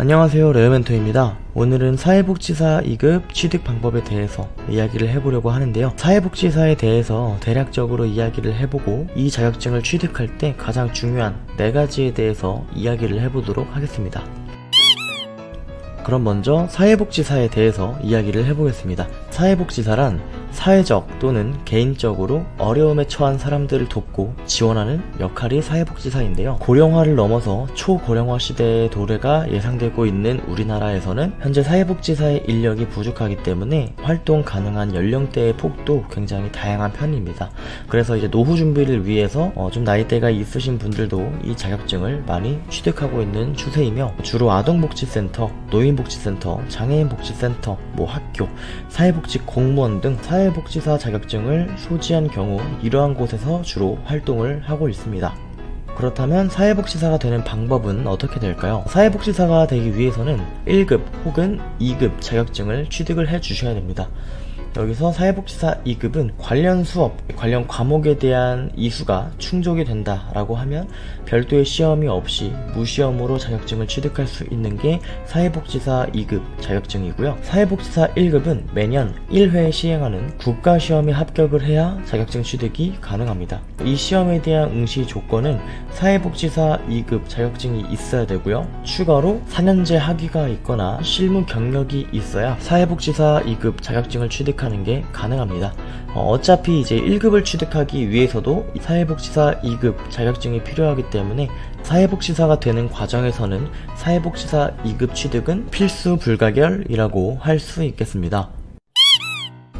안녕하세요, 레어멘토입니다. 오늘은 사회복지사 2급 취득 방법에 대해서 이야기를 해보려고 하는데요. 사회복지사에 대해서 대략적으로 이야기를 해보고 이 자격증을 취득할 때 가장 중요한 4가지에 대해서 이야기를 해보도록 하겠습니다. 그럼 먼저 사회복지사에 대해서 이야기를 해보겠습니다. 사회복지사란 사회적 또는 개인적으로 어려움에 처한 사람들을 돕고 지원하는 역할이 사회복지사인데요. 고령화를 넘어서 초고령화 시대의 도래가 예상되고 있는 우리나라에서는 현재 사회복지사의 인력이 부족하기 때문에 활동 가능한 연령대의 폭도 굉장히 다양한 편입니다. 그래서 이제 노후 준비를 위해서 좀 나이대가 있으신 분들도 이 자격증을 많이 취득하고 있는 추세이며, 주로 아동복지센터, 노인복지센터, 장애인복지센터, 학교, 사회복지 공무원 등 사회복지사 자격증을 소지한 경우 이러한 곳에서 주로 활동을 하고 있습니다. 그렇다면 사회복지사가 되는 방법은 어떻게 될까요? 사회복지사가 되기 위해서는 1급 혹은 2급 자격증을 취득을 해 주셔야 됩니다. 여기서 사회복지사 2급은 관련 수업, 관련 과목에 대한 이수가 충족이 된다라고 하면 별도의 시험이 없이 무시험으로 자격증을 취득할 수 있는 게 사회복지사 2급 자격증이고요. 사회복지사 1급은 매년 1회 시행하는 국가시험에 합격을 해야 자격증 취득이 가능합니다. 이 시험에 대한 응시 조건은 사회복지사 2급 자격증이 있어야 되고요. 추가로 4년제 학위가 있거나 실무 경력이 있어야 사회복지사 2급 자격증을 취득하는 게 가능합니다. 어차피 이제 1급을 취득하기 위해서도 사회복지사 2급 자격증이 필요하기 때문에 사회복지사가 되는 과정에서는 사회복지사 2급 취득은 필수 불가결이라고 할 수 있겠습니다.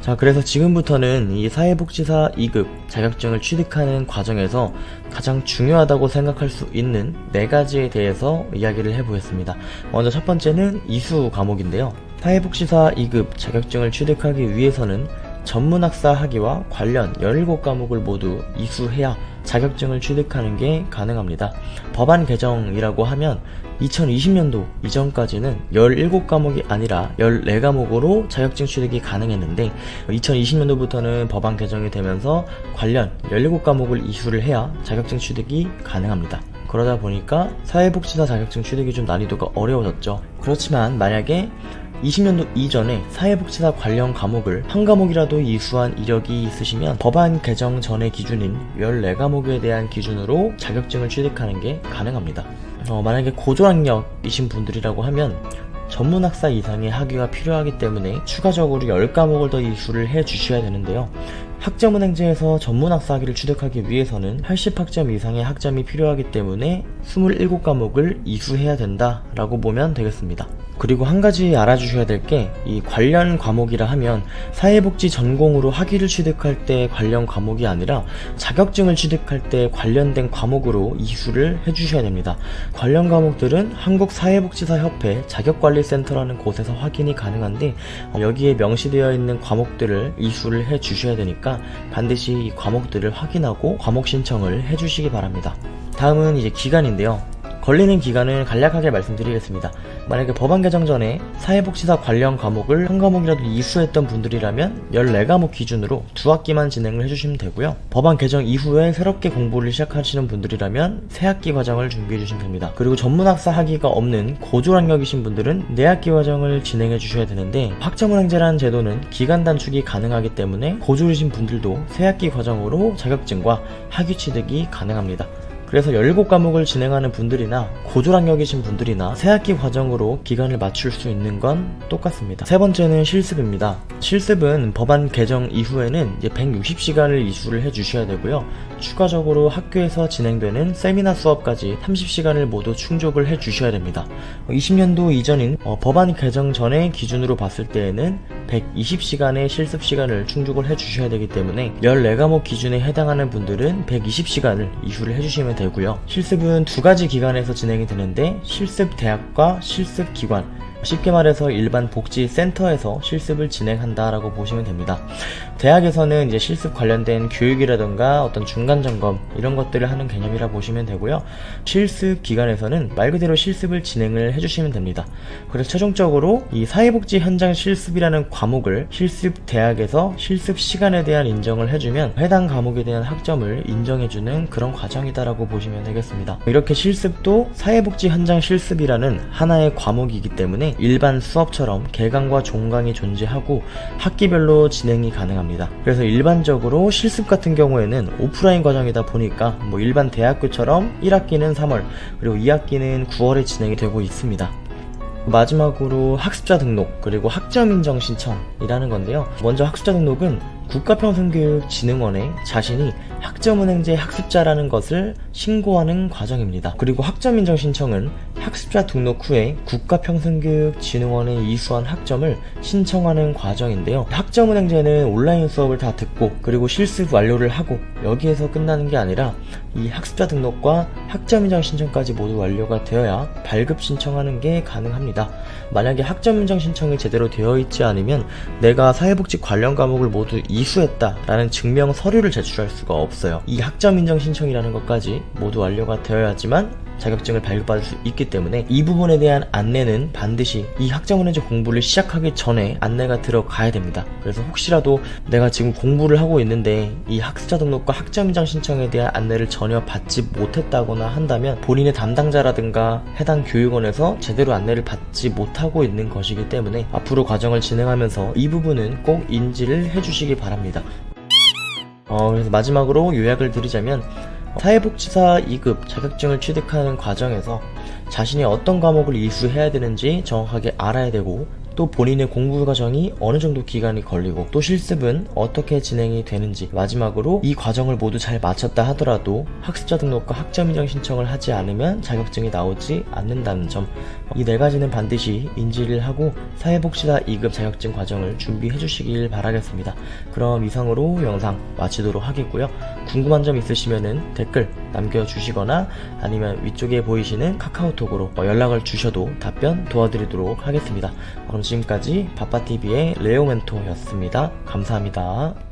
자, 그래서 지금부터는 이 사회복지사 2급 자격증을 취득하는 과정에서 가장 중요하다고 생각할 수 있는 4가지에 대해서 이야기를 해보겠습니다. 먼저 첫 번째는 이수 과목인데요. 사회복지사 2급 자격증을 취득하기 위해서는 전문학사 학위와 관련 17과목을 모두 이수해야 자격증을 취득하는 게 가능합니다. 법안 개정이라고 하면 2020년도 이전까지는 17과목이 아니라 14과목으로 자격증 취득이 가능했는데 2020년도부터는 법안 개정이 되면서 관련 17과목을 이수를 해야 자격증 취득이 가능합니다. 그러다 보니까 사회복지사 자격증 취득이 좀 난이도가 어려워졌죠. 그렇지만 만약에 20년도 이전에 사회복지사 관련 과목을 한 과목이라도 이수한 이력이 있으시면 법안 개정 전의 기준인 14과목에 대한 기준으로 자격증을 취득하는 게 가능합니다. 만약에 고졸학력이신 분들이라고 하면 전문학사 이상의 학위가 필요하기 때문에 추가적으로 10과목을 더 이수를 해 주셔야 되는데요. 학점은행제에서 전문학사 학위를 취득하기 위해서는 80학점 이상의 학점이 필요하기 때문에 27과목을 이수해야 된다라고 보면 되겠습니다. 그리고 한 가지 알아주셔야 될 게, 이 관련 과목이라 하면 사회복지 전공으로 학위를 취득할 때 관련 과목이 아니라 자격증을 취득할 때 관련된 과목으로 이수를 해주셔야 됩니다. 관련 과목들은 한국사회복지사협회 자격관리센터라는 곳에서 확인이 가능한데, 여기에 명시되어 있는 과목들을 이수를 해주셔야 되니까 반드시 이 과목들을 확인하고 과목 신청을 해주시기 바랍니다. 다음은 이제 기간인데요. 걸리는 기간을 간략하게 말씀드리겠습니다. 만약에 법안 개정 전에 사회복지사 관련 과목을 한 과목이라도 이수했던 분들이라면 14과목 기준으로 2학기만 진행을 해주시면 되고요. 법안 개정 이후에 새롭게 공부를 시작하시는 분들이라면 3학기 과정을 준비해 주시면 됩니다. 그리고 전문학사 학위가 없는 고졸학력이신 분들은 4학기 과정을 진행해 주셔야 되는데, 학점은행제라는 제도는 기간 단축이 가능하기 때문에 고졸이신 분들도 3학기 과정으로 자격증과 학위 취득이 가능합니다. 그래서 17과목을 진행하는 분들이나 고졸학력이신 분들이나 3학기 과정으로 기간을 맞출 수 있는 건 똑같습니다. 세 번째는 실습입니다. 실습은 법안 개정 이후에는 이제 160시간을 이수를 해주셔야 되고요. 추가적으로 학교에서 진행되는 세미나 수업까지 30시간을 모두 충족을 해주셔야 됩니다. 20년도 이전인 법안 개정 전의 기준으로 봤을 때에는 120시간의 실습 시간을 충족을 해주셔야 되기 때문에 14과목 기준에 해당하는 분들은 120시간을 이수를 해주시면 되고요. 실습은 2가지 기관에서 진행이 되는데, 실습 대학과 실습 기관, 쉽게 말해서 일반 복지센터에서 실습을 진행한다라고 보시면 됩니다. 대학에서는 이제 실습 관련된 교육이라던가 어떤 중간 점검 이런 것들을 하는 개념이라 보시면 되고요. 실습 기관에서는 말 그대로 실습을 진행을 해주시면 됩니다. 그래서 최종적으로 이 사회복지 현장 실습이라는 과목을 실습 대학에서 실습 시간에 대한 인정을 해주면 해당 과목에 대한 학점을 인정해주는 그런 과정이다라고 보시면 되겠습니다. 이렇게 실습도 사회복지 현장 실습이라는 하나의 과목이기 때문에 일반 수업처럼 개강과 종강이 존재하고 학기별로 진행이 가능합니다. 그래서 일반적으로 실습 같은 경우에는 오프라인 과정이다 보니까 일반 대학교처럼 1학기는 3월 그리고 2학기는 9월에 진행이 되고 있습니다. 마지막으로 학습자 등록 그리고 학점 인정 신청이라는 건데요. 먼저 학습자 등록은 국가평생교육진흥원에 자신이 학점은행제 학습자라는 것을 신고하는 과정입니다. 그리고 학점인정 신청은 학습자 등록 후에 국가평생교육진흥원에 이수한 학점을 신청하는 과정인데요. 학점은행제는 온라인 수업을 다 듣고 그리고 실습 완료를 하고 여기에서 끝나는 게 아니라 이 학습자 등록과 학점인정 신청까지 모두 완료가 되어야 발급 신청하는 게 가능합니다. 만약에 학점인정 신청이 제대로 되어 있지 않으면 내가 사회복지 관련 과목을 모두 이수했다라는 증명 서류를 제출할 수가 없어요. 이 학점인정 신청이라는 것까지 모두 완료가 되어야지만 자격증을 발급받을 수 있기 때문에 이 부분에 대한 안내는 반드시 이 학점은행제 공부를 시작하기 전에 안내가 들어가야 됩니다. 그래서 혹시라도 내가 지금 공부를 하고 있는데 이 학습자 등록과 학점인정 신청에 대한 안내를 전혀 받지 못했다거나 한다면 본인의 담당자라든가 해당 교육원에서 제대로 안내를 받지 못하고 있는 것이기 때문에 앞으로 과정을 진행하면서 이 부분은 꼭 인지를 해주시기 바랍니다. 그래서 마지막으로 요약을 드리자면 사회복지사 2급 자격증을 취득하는 과정에서 자신이 어떤 과목을 이수해야 되는지 정확하게 알아야 되고 또 본인의 공부 과정이 어느 정도 기간이 걸리고 또 실습은 어떻게 진행이 되는지 마지막으로 이 과정을 모두 잘 마쳤다 하더라도 학습자 등록과 학점 인정 신청을 하지 않으면 자격증이 나오지 않는다는 점 이 네 가지는 반드시 인지를 하고 사회복지사 2급 자격증 과정을 준비해 주시길 바라겠습니다. 그럼 이상으로 영상 마치도록 하겠고요. 궁금한 점 있으시면은 댓글 남겨주시거나 아니면 위쪽에 보이시는 카카오톡으로 연락을 주셔도 답변 도와드리도록 하겠습니다. 그럼 지금까지 바빠TV의 레오멘토였습니다. 감사합니다.